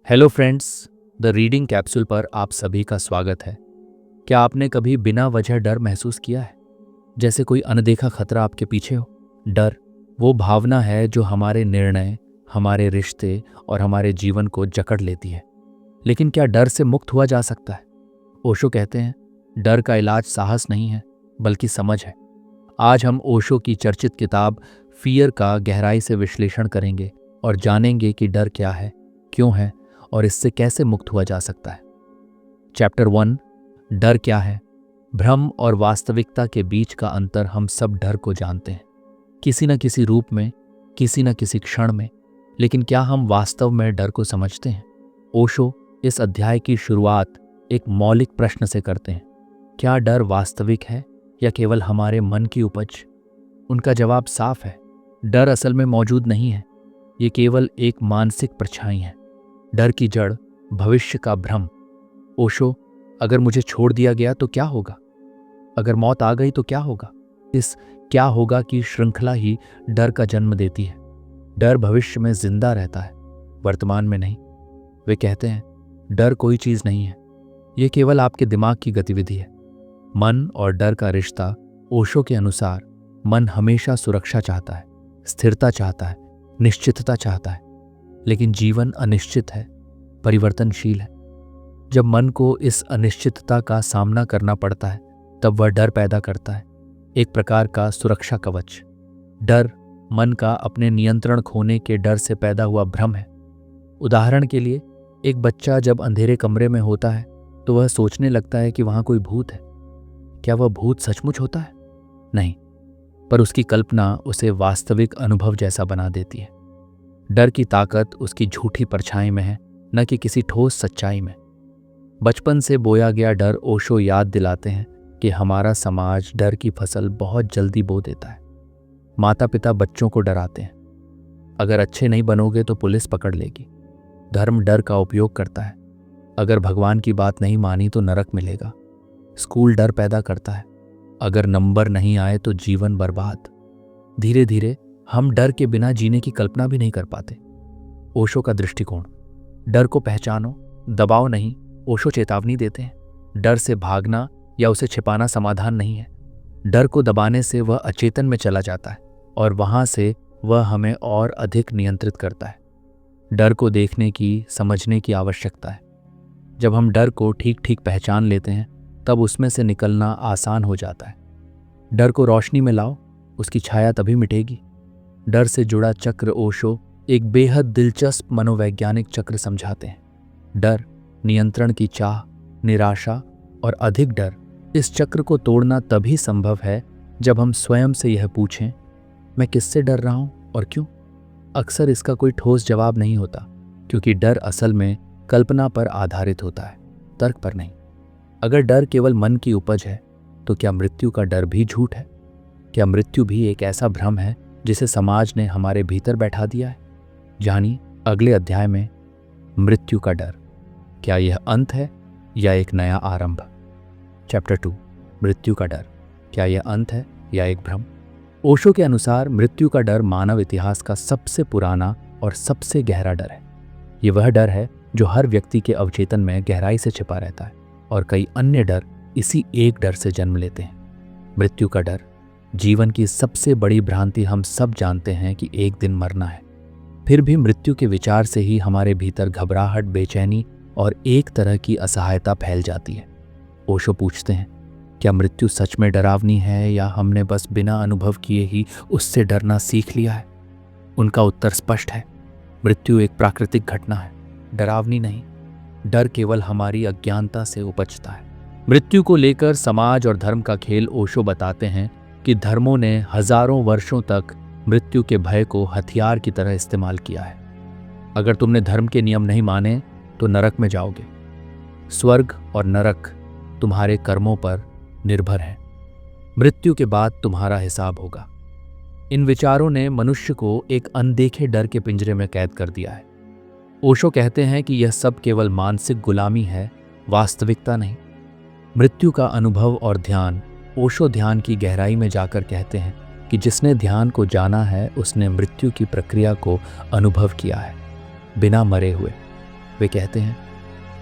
Hello friends, the reading capsule पर आप सभी का स्वागत है। क्या आपने कभी बिना वजह डर महसूस किया है, जैसे कोई अनदेखा खतरा आपके पीछे हो? डर वो भावना है जो हमारे निर्णय, हमारे रिश्ते और हमारे जीवन को जकड़ लेती है। लेकिन क्या डर से मुक्त हुआ जा सकता है? ओशो कहते हैं, डर का इलाज साहस नहीं है, बल्कि समझ है। आज हम ओशो की चर्चित किताब फियर का गहराई से विश्लेषण करेंगे और जानेंगे कि डर क्या है, क्यों है और इससे कैसे मुक्त हुआ जा सकता है। चैप्टर 1, डर क्या है? भ्रम और वास्तविकता के बीच का अंतर। हम सब डर को जानते हैं, किसी न किसी रूप में, किसी न किसी क्षण में। लेकिन क्या हम वास्तव में डर को समझते हैं? ओशो इस अध्याय की शुरुआत एक मौलिक प्रश्न से करते हैं। क्या डर वास्तविक है या केवल हमारे मन की उपज? उनका जवाब साफ है, डर असल में मौजूद नहीं है। ये केवल एक मानसिक परछाई है। डर की जड़ भविष्य का भ्रम। ओशो, अगर मुझे छोड़ दिया गया तो क्या होगा? अगर मौत आ गई तो क्या होगा? इस क्या होगा की श्रृंखला ही डर का जन्म देती है। डर भविष्य में जिंदा रहता है, वर्तमान में नहीं। वे कहते हैं, डर कोई चीज नहीं है, ये केवल आपके दिमाग की गतिविधि है। मन और डर का रिश्ता। ओशो के अनुसार मन हमेशा सुरक्षा चाहता है, स्थिरता चाहता है, निश्चितता चाहता है। लेकिन जीवन अनिश्चित है, परिवर्तनशील है। जब मन को इस अनिश्चितता का सामना करना पड़ता है, तब वह डर पैदा करता है, एक प्रकार का सुरक्षा कवच। डर मन का अपने नियंत्रण खोने के डर से पैदा हुआ भ्रम है। उदाहरण के लिए, एक बच्चा जब अंधेरे कमरे में होता है तो वह सोचने लगता है कि वहां कोई भूत है। क्या वह भूत सचमुच होता है? नहीं, पर उसकी कल्पना उसे वास्तविक अनुभव जैसा बना देती है। डर की ताकत उसकी झूठी परछाई में है, न कि किसी ठोस सच्चाई में। बचपन से बोया गया डर। ओशो याद दिलाते हैं कि हमारा समाज डर की फसल बहुत जल्दी बो देता है। माता पिता बच्चों को डराते हैं, अगर अच्छे नहीं बनोगे तो पुलिस पकड़ लेगी। धर्म डर का उपयोग करता है, अगर भगवान की बात नहीं मानी तो नरक मिलेगा। स्कूल डर पैदा करता है, अगर नंबर नहीं आए तो जीवन बर्बाद। धीरे धीरे हम डर के बिना जीने की कल्पना भी नहीं कर पाते। ओशो का दृष्टिकोण, डर को पहचानो, दबाव नहीं। ओशो चेतावनी देते हैं, डर से भागना या उसे छिपाना समाधान नहीं है। डर को दबाने से वह अचेतन में चला जाता है और वहां से वह हमें और अधिक नियंत्रित करता है। डर को देखने की, समझने की आवश्यकता है। जब हम डर को ठीक ठीक पहचान लेते हैं, तब उसमें से निकलना आसान हो जाता है। डर को रोशनी में लाओ, उसकी छाया तभी मिटेगी। डर से जुड़ा चक्र ओशो एक बेहद दिलचस्प मनोवैज्ञानिक चक्र समझाते हैं। डर, नियंत्रण की चाह, निराशा और अधिक डर। इस चक्र को तोड़ना तभी संभव है जब हम स्वयं से यह पूछें, मैं किससे डर रहा हूं और क्यों? अक्सर इसका कोई ठोस जवाब नहीं होता, क्योंकि डर असल में कल्पना पर आधारित होता है, तर्क पर नहीं। अगर डर केवल मन की उपज है, तो क्या मृत्यु का डर भी झूठ है? क्या मृत्यु भी एक ऐसा भ्रम है जिसे समाज ने हमारे भीतर बैठा दिया है? जानिए अगले अध्याय में, मृत्यु का डर, क्या यह अंत है या एक नया आरंभ? चैप्टर 2, मृत्यु का डर, क्या यह अंत है या एक भ्रम? ओशो के अनुसार मृत्यु का डर मानव इतिहास का सबसे पुराना और सबसे गहरा डर है। ये वह डर है जो हर व्यक्ति के अवचेतन में गहराई से छिपा रहता है, और कई अन्य डर इसी एक डर से जन्म लेते हैं। मृत्यु का डर, जीवन की सबसे बड़ी भ्रांति। हम सब जानते हैं कि एक दिन मरना है, फिर भी मृत्यु के विचार से ही हमारे भीतर घबराहट, बेचैनी और एक तरह की असहायता फैल जाती है। ओशो पूछते हैं, क्या मृत्यु सच में डरावनी है या हमने बस बिना अनुभव किए ही उससे डरना सीख लिया है? उनका उत्तर स्पष्ट है, मृत्यु एक प्राकृतिक घटना है, डरावनी नहीं। डर केवल हमारी अज्ञानता से उपजता है। मृत्यु को लेकर समाज और धर्म का खेल। ओशो बताते हैं कि धर्मों ने हजारों वर्षों तक मृत्यु के भय को हथियार की तरह इस्तेमाल किया है। अगर तुमने धर्म के नियम नहीं माने तो नरक में जाओगे। स्वर्ग और नरक तुम्हारे कर्मों पर निर्भर है। मृत्यु के बाद तुम्हारा हिसाब होगा। इन विचारों ने मनुष्य को एक अनदेखे डर के पिंजरे में कैद कर दिया है। ओशो कहते हैं कि यह सब केवल मानसिक गुलामी है, वास्तविकता नहीं। मृत्यु का अनुभव और ध्यान। ओशो ध्यान की गहराई में जाकर कहते हैं कि जिसने ध्यान को जाना है उसने मृत्यु की प्रक्रिया को अनुभव किया है, बिना मरे हुए। वे कहते हैं,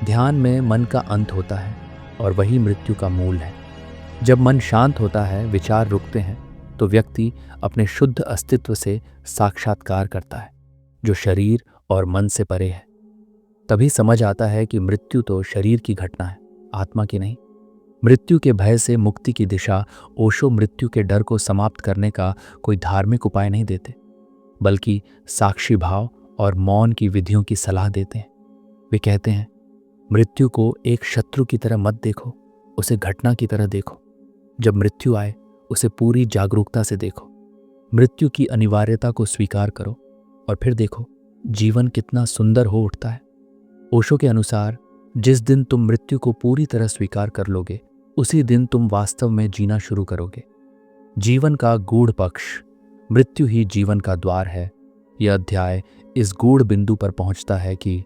ध्यान में मन का अंत होता है और वही मृत्यु का मूल है। जब मन शांत होता है, विचार रुकते हैं, तो व्यक्ति अपने शुद्ध अस्तित्व से साक्षात्कार करता है, जो शरीर और मन से परे है। तभी समझ आता है कि मृत्यु तो शरीर की घटना है, आत्मा की नहीं। मृत्यु के भय से मुक्ति की दिशा ओशो मृत्यु के डर को समाप्त करने का कोई धार्मिक उपाय नहीं देते, बल्कि साक्षी भाव और मौन की विधियों की सलाह देते हैं। वे कहते हैं, मृत्यु को एक शत्रु की तरह मत देखो, उसे घटना की तरह देखो। जब मृत्यु आए, उसे पूरी जागरूकता से देखो। मृत्यु की अनिवार्यता को स्वीकार करो और फिर देखो जीवन कितना सुंदर हो उठता है। ओशो के अनुसार जिस दिन तुम मृत्यु को पूरी तरह स्वीकार कर लोगे, उसी दिन तुम वास्तव में जीना शुरू करोगे। जीवन का गूढ़ पक्ष, मृत्यु ही जीवन का द्वार है। यह अध्याय इस गूढ़ बिंदु पर पहुंचता है कि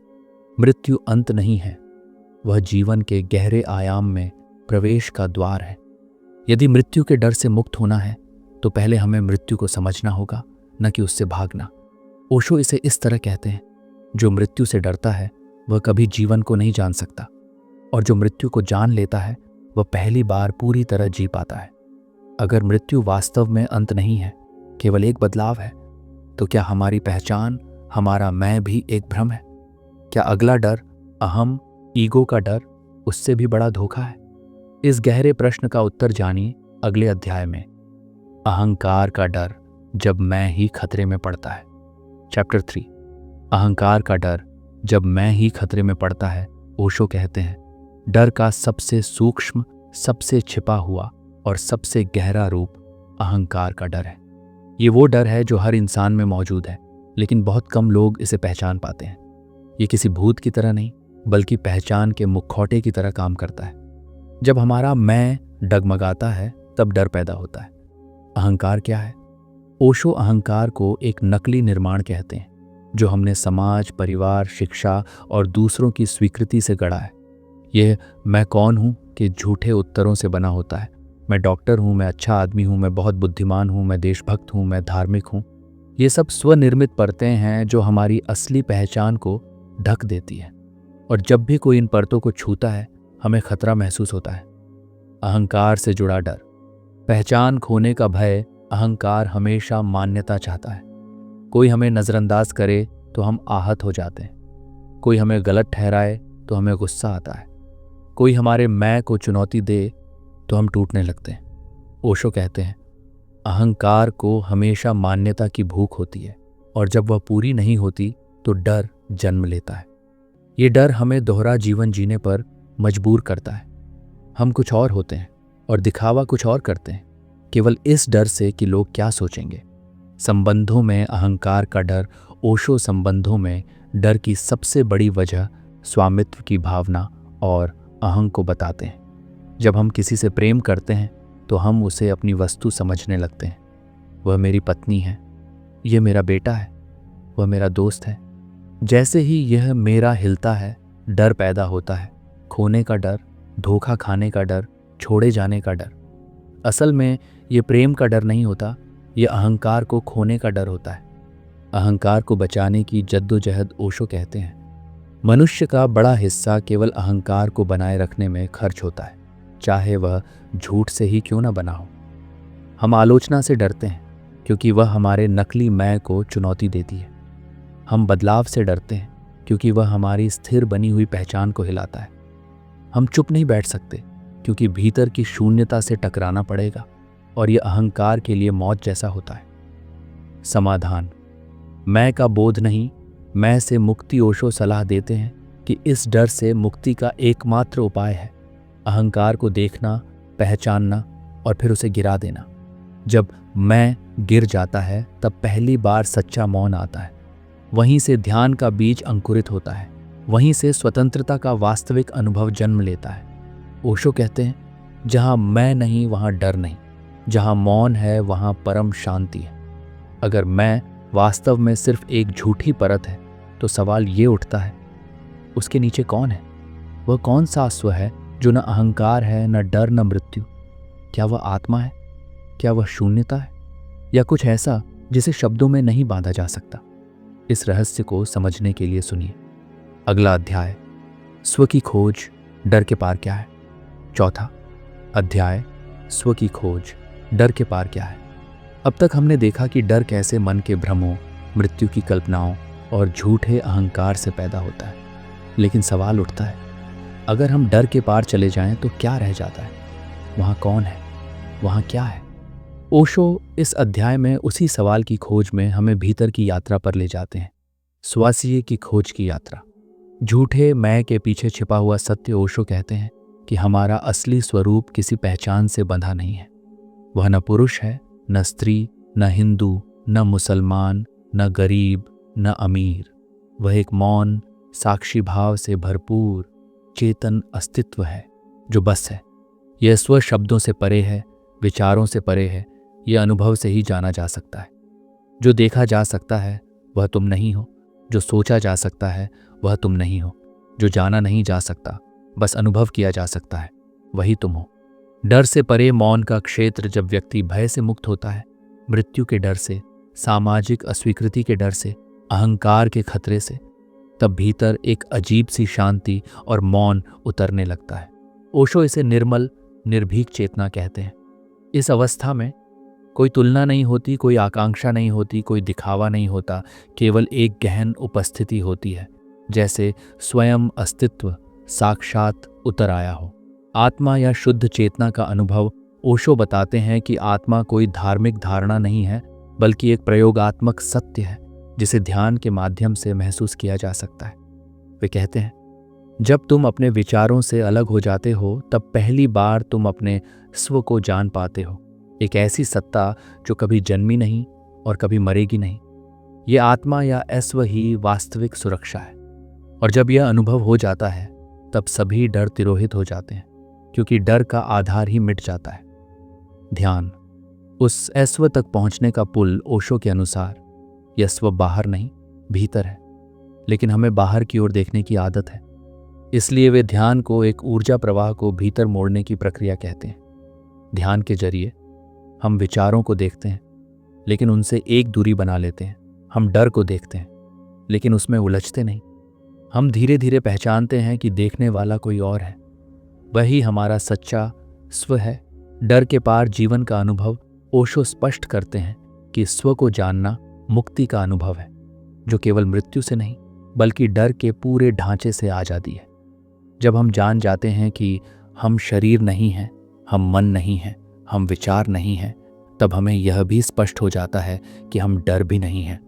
मृत्यु अंत नहीं है, वह जीवन के गहरे आयाम में प्रवेश का द्वार है। यदि मृत्यु के डर से मुक्त होना है, तो पहले हमें मृत्यु को समझना होगा, न कि उससे भागना। ओशो इसे इस तरह कहते हैं, जो मृत्यु से डरता है वह कभी जीवन को नहीं जान सकता, और जो मृत्यु को जान लेता है वह पहली बार पूरी तरह जी पाता है। अगर मृत्यु वास्तव में अंत नहीं है, केवल एक बदलाव है, तो क्या हमारी पहचान, हमारा मैं भी एक भ्रम है? क्या अगला डर, अहम, ईगो का डर, उससे भी बड़ा धोखा है? इस गहरे प्रश्न का उत्तर जानिए अगले अध्याय में। अहंकार का डर जब मैं ही खतरे में पड़ता है। चैप्टर 3। अहंकार का डर जब मैं ही खतरे में पड़ता है। ओशो कहते हैं, डर का सबसे सूक्ष्म, सबसे छिपा हुआ और सबसे गहरा रूप अहंकार का डर है। ये वो डर है जो हर इंसान में मौजूद है, लेकिन बहुत कम लोग इसे पहचान पाते हैं। ये किसी भूत की तरह नहीं, बल्कि पहचान के मुखौटे की तरह काम करता है। जब हमारा मैं डगमगाता है, तब डर पैदा होता है। अहंकार क्या है? ओशो अहंकार को एक नकली निर्माण कहते हैं, जो हमने समाज, परिवार, शिक्षा और दूसरों की स्वीकृति से गढ़ा है। यह मैं कौन हूँ कि झूठे उत्तरों से बना होता है। मैं डॉक्टर हूँ, मैं अच्छा आदमी हूँ, मैं बहुत बुद्धिमान हूँ, मैं देशभक्त हूँ, मैं धार्मिक हूँ। ये सब स्वनिर्मित परतें हैं जो हमारी असली पहचान को ढक देती है, और जब भी कोई इन परतों को छूता है, हमें खतरा महसूस होता है। अहंकार से जुड़ा डर, पहचान खोने का भय। अहंकार हमेशा मान्यता चाहता है। कोई हमें नज़रअंदाज करे तो हम आहत हो जाते हैं। कोई हमें गलत ठहराए तो हमें गुस्सा आता है। कोई हमारे मैं को चुनौती दे तो हम टूटने लगते हैं। ओशो कहते हैं, अहंकार को हमेशा मान्यता की भूख होती है, और जब वह पूरी नहीं होती तो डर जन्म लेता है। ये डर हमें दोहरा जीवन जीने पर मजबूर करता है। हम कुछ और होते हैं और दिखावा कुछ और करते हैं, केवल इस डर से कि लोग क्या सोचेंगे। संबंधों में अहंकार का डर। ओशो संबंधों में डर की सबसे बड़ी वजह स्वामित्व की भावना और अहं को बताते हैं। जब हम किसी से प्रेम करते हैं तो हम उसे अपनी वस्तु समझने लगते हैं। वह मेरी पत्नी है, यह मेरा बेटा है, वह मेरा दोस्त है। जैसे ही यह मेरा हिलता है, डर पैदा होता है। खोने का डर, धोखा खाने का डर, छोड़े जाने का डर। असल में ये प्रेम का डर नहीं होता, ये अहंकार को खोने का डर होता है। अहंकार को बचाने की जद्दोजहद ओशो कहते हैं, मनुष्य का बड़ा हिस्सा केवल अहंकार को बनाए रखने में खर्च होता है, चाहे वह झूठ से ही क्यों न बना हो। हम आलोचना से डरते हैं क्योंकि वह हमारे नकली मैं को चुनौती देती है। हम बदलाव से डरते हैं क्योंकि वह हमारी स्थिर बनी हुई पहचान को हिलाता है। हम चुप नहीं बैठ सकते क्योंकि भीतर की शून्यता से टकराना पड़ेगा, और यह अहंकार के लिए मौत जैसा होता है। समाधान, मैं का बोध नहीं, मैं से मुक्ति। ओशो सलाह देते हैं कि इस डर से मुक्ति का एकमात्र उपाय है अहंकार को देखना, पहचानना और फिर उसे गिरा देना। जब मैं गिर जाता है, तब पहली बार सच्चा मौन आता है। वहीं से ध्यान का बीज अंकुरित होता है, वहीं से स्वतंत्रता का वास्तविक अनुभव जन्म लेता है। ओशो कहते हैं, जहां मैं नहीं वहां डर नहीं, जहां मौन है वहां परम शांति है। अगर मैं वास्तव में सिर्फ एक झूठी परत है, तो सवाल ये उठता है, उसके नीचे कौन है? वह कौन सा स्व है जो न अहंकार है, न डर, न मृत्यु? क्या वह आत्मा है? क्या वह शून्यता है, या कुछ ऐसा जिसे शब्दों में नहीं बांधा जा सकता? इस रहस्य को समझने के लिए सुनिए अगला अध्याय, स्व की खोज, डर के पार क्या है। चौथा अध्याय, स्व की खोज, डर के पार क्या है। अब तक हमने देखा कि डर कैसे मन के भ्रमों, मृत्यु की कल्पनाओं और झूठे अहंकार से पैदा होता है। लेकिन सवाल उठता है, अगर हम डर के पार चले जाएं तो क्या रह जाता है? वहाँ कौन है? वहाँ क्या है? ओशो इस अध्याय में उसी सवाल की खोज में हमें भीतर की यात्रा पर ले जाते हैं, स्वास्थ्य की खोज की यात्रा। झूठे मैं के पीछे छिपा हुआ सत्य ओशो कहते हैं कि हमारा असली स्वरूप किसी पहचान से बंधा नहीं है। वह न पुरुष है, न स्त्री, न हिंदू, न मुसलमान, न गरीब, न अमीर। वह एक मौन, साक्षी भाव से भरपूर चेतन अस्तित्व है जो बस है। यह स्व शब्दों से परे है, विचारों से परे है, यह अनुभव से ही जाना जा सकता है। जो देखा जा सकता है वह तुम नहीं हो, जो सोचा जा सकता है वह तुम नहीं हो, जो जाना नहीं जा सकता, बस अनुभव किया जा सकता है, वही तुम हो। डर से परे मौन का क्षेत्र जब व्यक्ति भय से मुक्त होता है, मृत्यु के डर से, सामाजिक अस्वीकृति के डर से, अहंकार के खतरे से, तब भीतर एक अजीब सी शांति और मौन उतरने लगता है। ओशो इसे निर्मल, निर्भीक चेतना कहते हैं। इस अवस्था में कोई तुलना नहीं होती, कोई आकांक्षा नहीं होती, कोई दिखावा नहीं होता, केवल एक गहन उपस्थिति होती है, जैसे स्वयं अस्तित्व साक्षात उतर आया हो। आत्मा या शुद्ध चेतना का अनुभव ओशो बताते हैं कि आत्मा कोई धार्मिक धारणा नहीं है, बल्कि एक प्रयोगात्मक सत्य है जिसे ध्यान के माध्यम से महसूस किया जा सकता है। वे कहते हैं, जब तुम अपने विचारों से अलग हो जाते हो तब पहली बार तुम अपने स्व को जान पाते हो, एक ऐसी सत्ता जो कभी जन्मी नहीं और कभी मरेगी नहीं। ये आत्मा या अस्व ही वास्तविक सुरक्षा है। और जब यह अनुभव हो जाता है तब सभी डर तिरोहित हो जाते हैं, क्योंकि डर का आधार ही मिट जाता है। ध्यान उस अस्व तक पहुंचने का पुल। ओशो के अनुसार यह स्व बाहर नहीं, भीतर है, लेकिन हमें बाहर की ओर देखने की आदत है। इसलिए वे ध्यान को एक ऊर्जा प्रवाह को भीतर मोड़ने की प्रक्रिया कहते हैं। ध्यान के जरिए हम विचारों को देखते हैं, लेकिन उनसे एक दूरी बना लेते हैं। हम डर को देखते हैं, लेकिन उसमें उलझते नहीं। हम धीरे धीरे पहचानते हैं कि देखने वाला कोई और है, वही हमारा सच्चा स्व है। डर के पार जीवन का अनुभव ओशो स्पष्ट करते हैं कि स्व को जानना मुक्ति का अनुभव है, जो केवल मृत्यु से नहीं बल्कि डर के पूरे ढांचे से आज़ादी है। जब हम जान जाते हैं कि हम शरीर नहीं हैं, हम मन नहीं हैं, हम विचार नहीं हैं, तब हमें यह भी स्पष्ट हो जाता है कि हम डर भी नहीं हैं।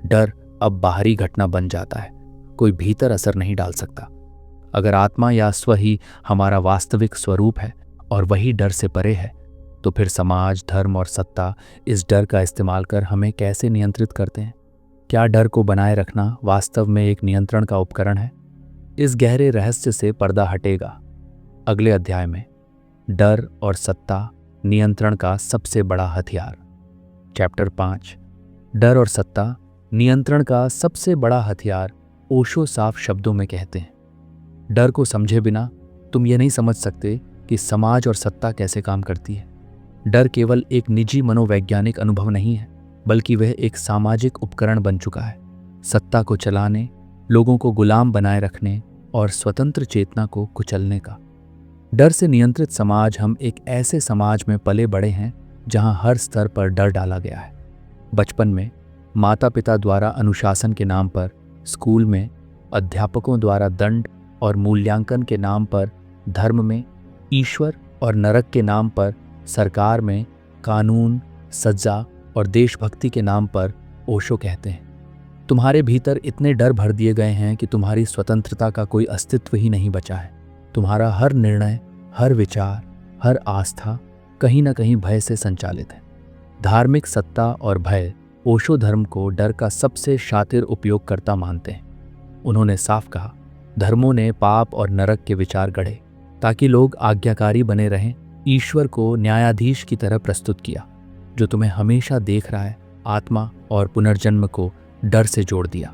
डर अब बाहरी घटना बन जाता है, कोई भीतर असर नहीं डाल सकता। अगर आत्मा या स्व ही हमारा वास्तविक स्वरूप है और वही डर से परे है, तो फिर समाज, धर्म और सत्ता इस डर का इस्तेमाल कर हमें कैसे नियंत्रित करते हैं? क्या डर को बनाए रखना वास्तव में एक नियंत्रण का उपकरण है? इस गहरे रहस्य से पर्दा हटेगा। अगले अध्याय में डर और सत्ता नियंत्रण का सबसे बड़ा हथियार। चैप्टर 5, डर और सत्ता नियंत्रण का सबसे बड़ा हथियार। ओशो साफ शब्दों में कहते हैं, डर को समझे बिना तुम ये नहीं समझ सकते कि समाज और सत्ता कैसे काम करती है। डर केवल एक निजी मनोवैज्ञानिक अनुभव नहीं है, बल्कि वह एक सामाजिक उपकरण बन चुका है, सत्ता को चलाने, लोगों को गुलाम बनाए रखने और स्वतंत्र चेतना को कुचलने का। डर से नियंत्रित समाज। हम एक ऐसे समाज में पले बड़े हैं जहां हर स्तर पर डर डाला गया है। बचपन में माता पिता द्वारा अनुशासन के नाम पर, स्कूल में अध्यापकों द्वारा दंड और मूल्यांकन के नाम पर, धर्म में ईश्वर और नरक के नाम पर, सरकार में कानून, सजा और देशभक्ति के नाम पर। ओशो कहते हैं, तुम्हारे भीतर इतने डर भर दिए गए हैं कि तुम्हारी स्वतंत्रता का कोई अस्तित्व ही नहीं बचा है। तुम्हारा हर निर्णय, हर विचार, हर आस्था कहीं ना कहीं भय से संचालित है। धार्मिक सत्ता और भय ओशो धर्म को डर का सबसे शातिर उपयोगकर्ता मानते हैं। उन्होंने साफ कहा, धर्मों ने पाप और नरक के विचार गढ़े ताकि लोग आज्ञाकारी बने रहें। ईश्वर को न्यायाधीश की तरह प्रस्तुत किया जो तुम्हें हमेशा देख रहा है। आत्मा और पुनर्जन्म को डर से जोड़ दिया।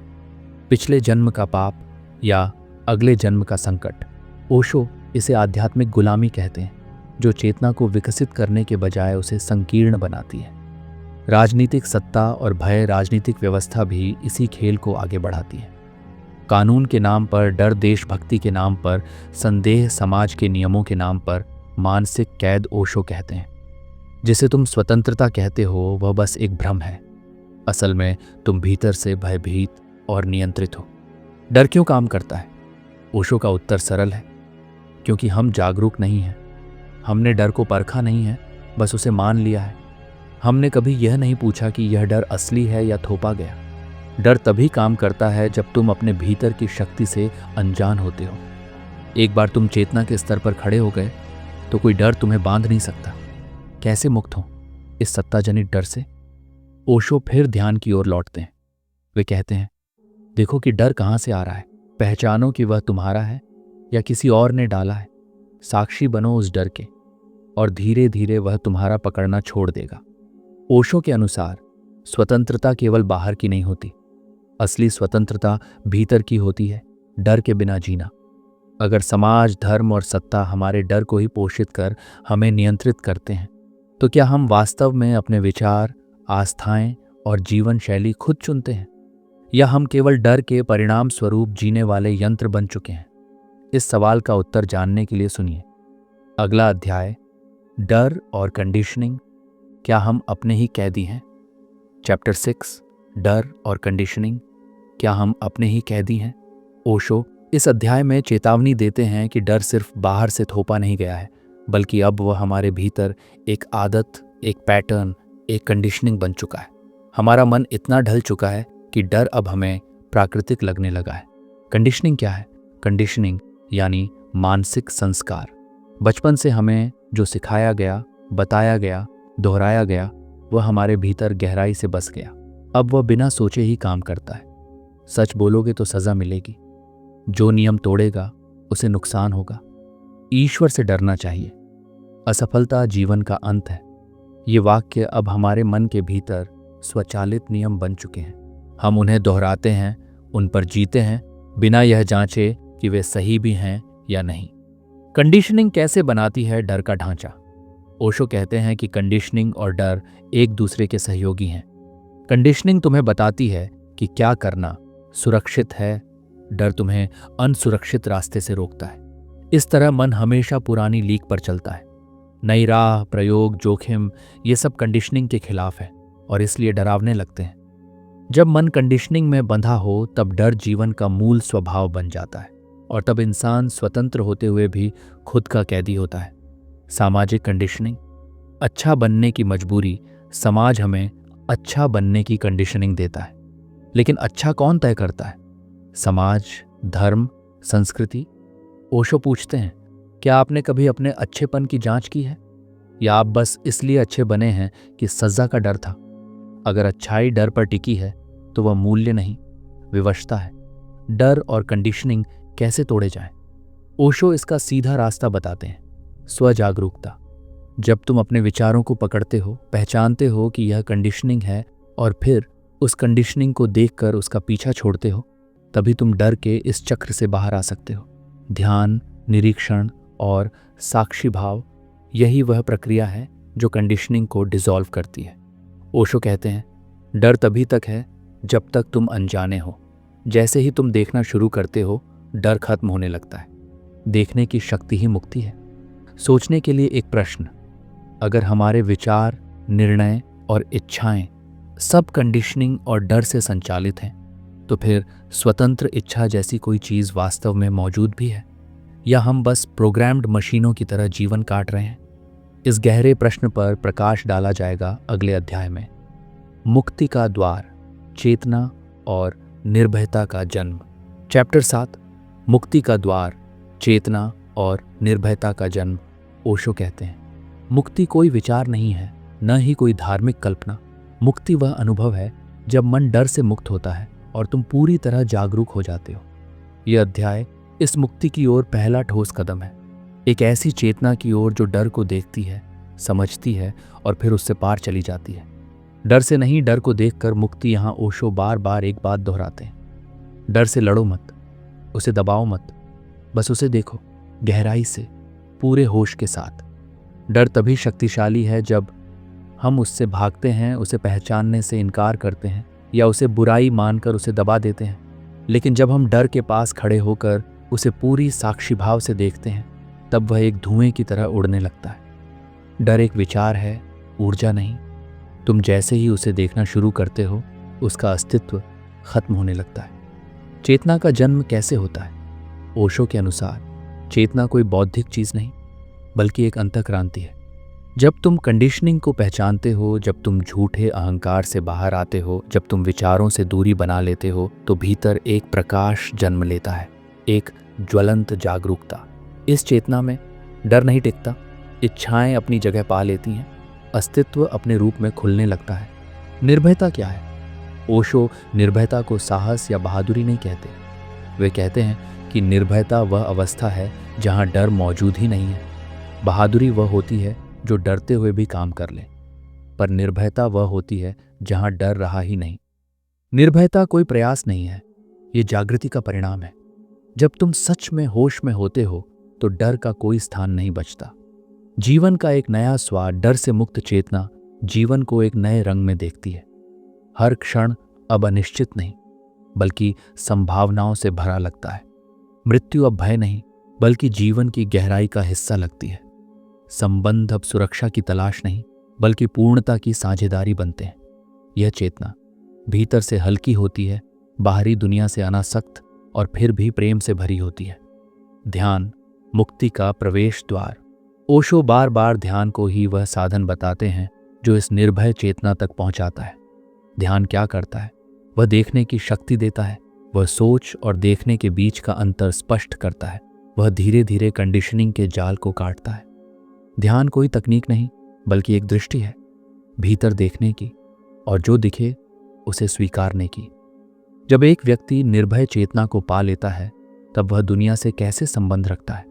पिछले जन्म का पाप या अगले जन्म का संकट। ओशो इसे आध्यात्मिक गुलामी कहते हैं, जो चेतना को विकसित करने के बजाय उसे संकीर्ण बनाती है। राजनीतिक सत्ता और भय, राजनीतिक व्यवस्था भी इसी खेल को आगे बढ़ाती है। कानून के नाम पर डर, देशभक्ति के नाम पर संदेह, समाज के नियमों के नाम पर मानसिक कैद ओशो कहते हैं। जिसे तुम स्वतंत्रता कहते हो वह बस एक भ्रम है। असल में तुम भीतर से भयभीत और नियंत्रित हो। डर क्यों काम करता है? ओशो का उत्तर सरल है, क्योंकि हम जागरूक नहीं हैं। हमने डर को परखा नहीं है, बस उसे मान लिया है। हमने कभी यह नहीं पूछा कि यह डर असली है या थोपा गया। डर तभी काम करता है जब तुम अपने भीतर की शक्ति से अनजान होते हो। एक बार तुम चेतना के स्तर पर खड़े हो गए तो कोई डर तुम्हें बांध नहीं सकता। कैसे मुक्त हो इस सत्ताजनित डर से? ओशो फिर ध्यान की ओर लौटते हैं। वे कहते हैं, देखो कि डर कहाँ से आ रहा है। पहचानो कि वह तुम्हारा है या किसी और ने डाला है। साक्षी बनो उस डर के, और धीरे धीरे वह तुम्हारा पकड़ना छोड़ देगा। ओशो के अनुसार स्वतंत्रता केवल बाहर की नहीं होती। असली स्वतंत्रता भीतर की होती है, डर के बिना जीना। अगर समाज, धर्म और सत्ता हमारे डर को ही पोषित कर हमें नियंत्रित करते हैं, तो क्या हम वास्तव में अपने विचार, आस्थाएं और जीवन शैली खुद चुनते हैं, या हम केवल डर के परिणाम स्वरूप जीने वाले यंत्र बन चुके हैं? इस सवाल का उत्तर जानने के लिए सुनिए अगला अध्याय, डर और कंडीशनिंग, क्या हम अपने ही कैदी हैं? चैप्टर 6, डर और कंडीशनिंग, क्या हम अपने ही कैदी हैं? ओशो इस अध्याय में चेतावनी देते हैं कि डर सिर्फ बाहर से थोपा नहीं गया है, बल्कि अब वह हमारे भीतर एक आदत, एक पैटर्न, एक कंडीशनिंग बन चुका है। हमारा मन इतना ढल चुका है कि डर अब हमें प्राकृतिक लगने लगा है। कंडीशनिंग क्या है? कंडीशनिंग यानी मानसिक संस्कार। बचपन से हमें जो सिखाया गया, बताया गया, दोहराया गया, वह हमारे भीतर गहराई से बस गया। अब वह बिना सोचे ही काम करता है। सच बोलोगे तो सजा मिलेगी, जो नियम तोड़ेगा उसे नुकसान होगा। ईश्वर से डरना चाहिए, असफलता जीवन का अंत है। ये वाक्य अब हमारे मन के भीतर स्वचालित नियम बन चुके हैं। हम उन्हें दोहराते हैं, उन पर जीते हैं, बिना यह जांचे कि वे सही भी हैं या नहीं। कंडीशनिंग कैसे बनाती है डर का ढांचा? ओशो कहते हैं कि कंडीशनिंग और डर एक दूसरे के सहयोगी हैं। कंडीशनिंग तुम्हें बताती है कि क्या करना सुरक्षित है, डर तुम्हें अनसुरक्षित रास्ते से रोकता है। इस तरह मन हमेशा पुरानी लीक पर चलता है। नई राह, प्रयोग, जोखिम, ये सब कंडीशनिंग के खिलाफ है और इसलिए डरावने लगते हैं। जब मन कंडीशनिंग में बंधा हो तब डर जीवन का मूल स्वभाव बन जाता है, और तब इंसान स्वतंत्र होते हुए भी खुद का कैदी होता है। सामाजिक कंडीशनिंग, अच्छा बनने की मजबूरी। समाज हमें अच्छा बनने की कंडीशनिंग देता है, लेकिन अच्छा कौन तय करता है? समाज, धर्म, संस्कृति। ओशो पूछते हैं, क्या आपने कभी अपने अच्छेपन की जांच की है, या आप बस इसलिए अच्छे बने हैं कि सजा का डर था? अगर अच्छाई डर पर टिकी है तो वह मूल्य नहीं, विवशता है। डर और कंडीशनिंग कैसे तोड़े जाएं? ओशो इसका सीधा रास्ता बताते हैं, स्वजागरूकता। जब तुम अपने विचारों को पकड़ते हो, पहचानते हो कि यह कंडीशनिंग है, और फिर उस कंडीशनिंग को देखकर उसका पीछा छोड़ते हो, तभी तुम डर के इस चक्र से बाहर आ सकते हो। ध्यान, निरीक्षण और साक्षी भाव, यही वह प्रक्रिया है जो कंडीशनिंग को डिसॉल्व करती है। ओशो कहते हैं, डर तभी तक है जब तक तुम अनजाने हो। जैसे ही तुम देखना शुरू करते हो, डर खत्म होने लगता है। देखने की शक्ति ही मुक्ति है। सोचने के लिए एक प्रश्न, अगर हमारे विचार, निर्णय और इच्छाएं सब कंडीशनिंग और डर से संचालित हैं, तो फिर स्वतंत्र इच्छा जैसी कोई चीज़ वास्तव में मौजूद भी है, या हम बस प्रोग्राम्ड मशीनों की तरह जीवन काट रहे हैं? इस गहरे प्रश्न पर प्रकाश डाला जाएगा अगले अध्याय में। मुक्ति का द्वार, चेतना और निर्भयता का जन्म। चैप्टर 7, मुक्ति का द्वार, चेतना और निर्भयता का जन्म। ओशो कहते हैं, मुक्ति कोई विचार नहीं है, न ही कोई धार्मिक कल्पना। मुक्ति वह अनुभव है जब मन डर से मुक्त होता है और तुम पूरी तरह जागरूक हो जाते हो। यह अध्याय इस मुक्ति की ओर पहला ठोस कदम है, एक ऐसी चेतना की ओर जो डर को देखती है, समझती है और फिर उससे पार चली जाती है। डर से नहीं, डर को देखकर मुक्ति। यहाँ ओशो बार बार एक बात दोहराते हैं, डर से लड़ो मत, उसे दबाओ मत, बस उसे देखो गहराई से, पूरे होश के साथ। डर तभी शक्तिशाली है जब हम उससे भागते हैं, उसे पहचानने से इनकार करते हैं, या उसे बुराई मानकर उसे दबा देते हैं। लेकिन जब हम डर के पास खड़े होकर उसे पूरी साक्षी भाव से देखते हैं, तब वह एक धुएं की तरह उड़ने लगता है। डर एक विचार है, ऊर्जा नहीं। तुम जैसे ही उसे देखना शुरू करते हो, उसका अस्तित्व खत्म होने लगता है। चेतना का जन्म कैसे होता है? ओशो के अनुसार चेतना कोई बौद्धिक चीज नहीं, बल्कि एक अंतःक्रांति है। जब तुम कंडीशनिंग को पहचानते हो, जब तुम झूठे अहंकार से बाहर आते हो, जब तुम विचारों से दूरी बना लेते हो, तो भीतर एक प्रकाश जन्म लेता है, एक ज्वलंत जागरूकता। इस चेतना में डर नहीं टिकता, इच्छाएं अपनी जगह पा लेती हैं, अस्तित्व अपने रूप में खुलने लगता है। निर्भयता क्या है? ओशो निर्भयता को साहस या बहादुरी नहीं कहते। वे कहते हैं कि निर्भयता वह अवस्था है जहां डर मौजूद ही नहीं है। बहादुरी वह होती है जो डरते हुए भी काम कर ले, पर निर्भयता वह होती है जहां डर रहा ही नहीं। निर्भयता कोई प्रयास नहीं है, ये जागृति का परिणाम है। जब तुम सच में होश में होते हो तो डर का कोई स्थान नहीं बचता। जीवन का एक नया स्वाद, डर से मुक्त चेतना जीवन को एक नए रंग में देखती है। हर क्षण अब अनिश्चित नहीं, बल्कि संभावनाओं से भरा लगता है। मृत्यु अब भय नहीं, बल्कि जीवन की गहराई का हिस्सा लगती है। संबंध अब सुरक्षा की तलाश नहीं, बल्कि पूर्णता की साझेदारी बनते हैं। यह चेतना भीतर से हल्की होती है, बाहरी दुनिया से अनासक्त और फिर भी प्रेम से भरी होती है। ध्यान मुक्ति का प्रवेश द्वार। ओशो बार बार ध्यान को ही वह साधन बताते हैं जो इस निर्भय चेतना तक पहुंचाता है। ध्यान क्या करता है? वह देखने की शक्ति देता है। वह सोच और देखने के बीच का अंतर स्पष्ट करता है। वह धीरे धीरे कंडीशनिंग के जाल को काटता है। ध्यान कोई तकनीक नहीं, बल्कि एक दृष्टि है, भीतर देखने की और जो दिखे उसे स्वीकारने की। जब एक व्यक्ति निर्भय चेतना को पा लेता है, तब वह दुनिया से कैसे संबंध रखता है?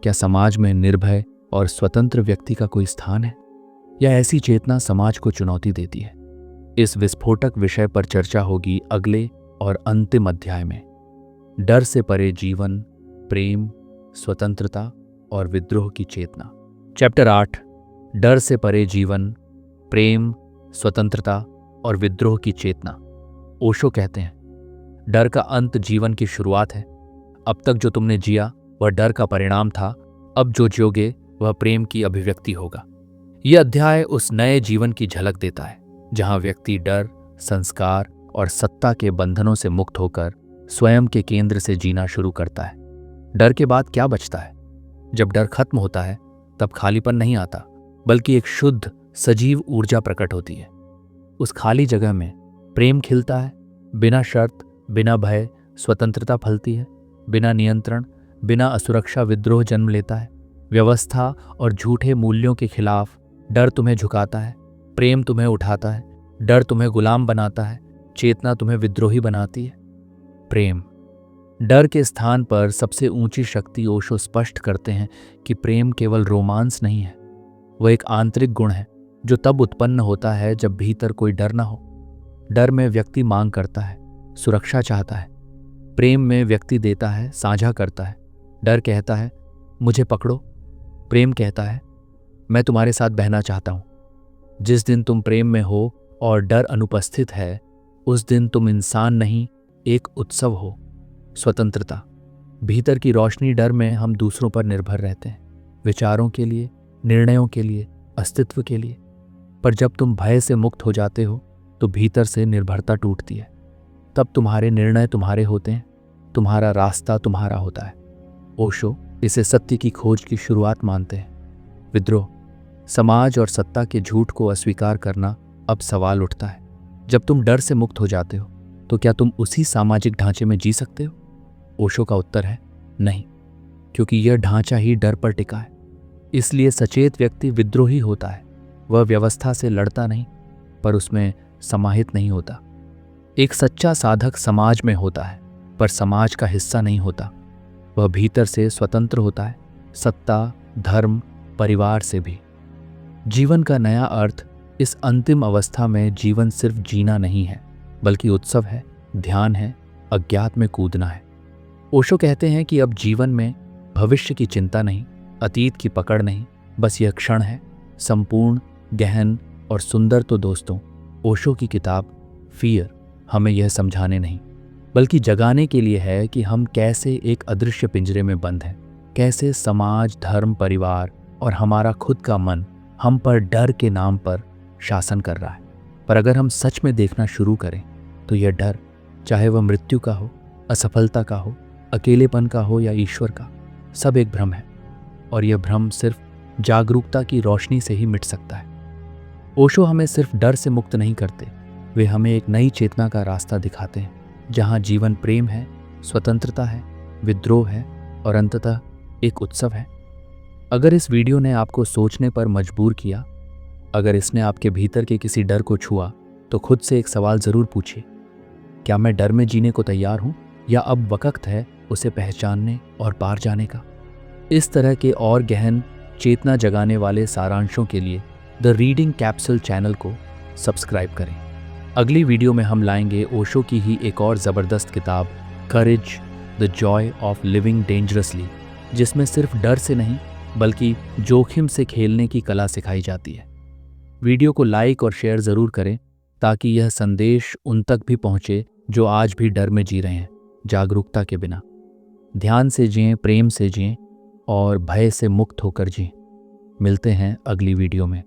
क्या समाज में निर्भय और स्वतंत्र व्यक्ति का कोई स्थान है, या ऐसी चेतना समाज को चुनौती देती है? इस विस्फोटक विषय पर चर्चा होगी अगले और अंतिम अध्याय में। डर से परे जीवन, प्रेम, स्वतंत्रता और विद्रोह की चेतना। चैप्टर 8, डर से परे जीवन, प्रेम, स्वतंत्रता और विद्रोह की चेतना। ओशो कहते हैं, डर का अंत जीवन की शुरुआत है। अब तक जो तुमने जिया वह डर का परिणाम था, अब जो जियोगे वह प्रेम की अभिव्यक्ति होगा। यह अध्याय उस नए जीवन की झलक देता है जहां व्यक्ति डर, संस्कार और सत्ता के बंधनों से मुक्त होकर स्वयं के केंद्र से जीना शुरू करता है। डर के बाद क्या बचता है? जब डर खत्म होता है तब खालीपन नहीं आता, बल्कि एक शुद्ध सजीव ऊर्जा प्रकट होती है। उस खाली जगह में प्रेम खिलता है, बिना शर्त, बिना भय। स्वतंत्रता फलती है, बिना नियंत्रण, बिना असुरक्षा। विद्रोह जन्म लेता है, व्यवस्था और झूठे मूल्यों के खिलाफ। डर तुम्हें झुकाता है, प्रेम तुम्हें उठाता है। डर तुम्हें गुलाम बनाता है, चेतना तुम्हें विद्रोही बनाती है। प्रेम। डर के स्थान पर सबसे ऊंची शक्ति ओशो स्पष्ट करते हैं कि प्रेम केवल रोमांस नहीं है, वह एक आंतरिक गुण है जो तब उत्पन्न होता है जब भीतर कोई डर ना हो। डर में व्यक्ति मांग करता है, सुरक्षा चाहता है। प्रेम में व्यक्ति देता है, साझा करता है। डर कहता है मुझे पकड़ो, प्रेम कहता है मैं तुम्हारे साथ बहना चाहता हूं। जिस दिन तुम प्रेम में हो और डर अनुपस्थित है, उस दिन तुम इंसान नहीं, एक उत्सव हो। स्वतंत्रता। भीतर की रोशनी। डर में हम दूसरों पर निर्भर रहते हैं, विचारों के लिए, निर्णयों के लिए, अस्तित्व के लिए। पर जब तुम भय से मुक्त हो जाते हो तो भीतर से निर्भरता टूटती है। तब तुम्हारे निर्णय तुम्हारे होते हैं, तुम्हारा रास्ता तुम्हारा होता है। ओशो इसे सत्य की खोज की शुरुआत मानते हैं। विद्रोह। समाज और सत्ता के झूठ को अस्वीकार करना। अब सवाल उठता है, जब तुम डर से मुक्त हो जाते हो तो क्या तुम उसी सामाजिक ढांचे में जी सकते हो? ओशो का उत्तर है नहीं, क्योंकि यह ढांचा ही डर पर टिका है। इसलिए सचेत व्यक्ति विद्रोही होता है। वह व्यवस्था से लड़ता नहीं, पर उसमें समाहित नहीं होता। एक सच्चा साधक समाज में होता है, पर समाज का हिस्सा नहीं होता। वह भीतर से स्वतंत्र होता है, सत्ता, धर्म, परिवार से भी। जीवन का नया अर्थ। इस अंतिम अवस्था में जीवन सिर्फ जीना नहीं है, बल्कि उत्सव है, ध्यान है, अज्ञात में कूदना है। ओशो कहते हैं कि अब जीवन में भविष्य की चिंता नहीं, अतीत की पकड़ नहीं, बस यह क्षण है, संपूर्ण, गहन और सुंदर। तो दोस्तों, ओशो की किताब फियर हमें यह समझाने नहीं, बल्कि जगाने के लिए है कि हम कैसे एक अदृश्य पिंजरे में बंद हैं, कैसे समाज, धर्म, परिवार और हमारा खुद का मन हम पर डर के नाम पर शासन कर रहा है। पर अगर हम सच में देखना शुरू करें तो यह डर, चाहे वह मृत्यु का हो, असफलता का हो, अकेलेपन का हो या ईश्वर का, सब एक भ्रम है। और यह भ्रम सिर्फ जागरूकता की रोशनी से ही मिट सकता है। ओशो हमें सिर्फ डर से मुक्त नहीं करते, वे हमें एक नई चेतना का रास्ता दिखाते हैं, जहां जीवन प्रेम है, स्वतंत्रता है, विद्रोह है और अंततः एक उत्सव है। अगर इस वीडियो ने आपको सोचने पर मजबूर किया, अगर इसने आपके भीतर के किसी डर को छुआ, तो खुद से एक सवाल ज़रूर पूछिए, क्या मैं डर में जीने को तैयार हूँ, या अब वक्त है उसे पहचानने और पार जाने का। इस तरह के और गहन चेतना जगाने वाले सारांशों के लिए द रीडिंग कैप्सूल चैनल को सब्सक्राइब करें। अगली वीडियो में हम लाएंगे ओशो की ही एक और ज़बरदस्त किताब, courage the joy of living dangerously, जिसमें सिर्फ डर से नहीं बल्कि जोखिम से खेलने की कला सिखाई जाती है। वीडियो को लाइक और शेयर ज़रूर करें ताकि यह संदेश उन तक भी पहुंचे जो आज भी डर में जी रहे हैं, जागरूकता के बिना। ध्यान से जिएं, प्रेम से जिएं और भय से मुक्त होकर जिएं। मिलते हैं अगली वीडियो में।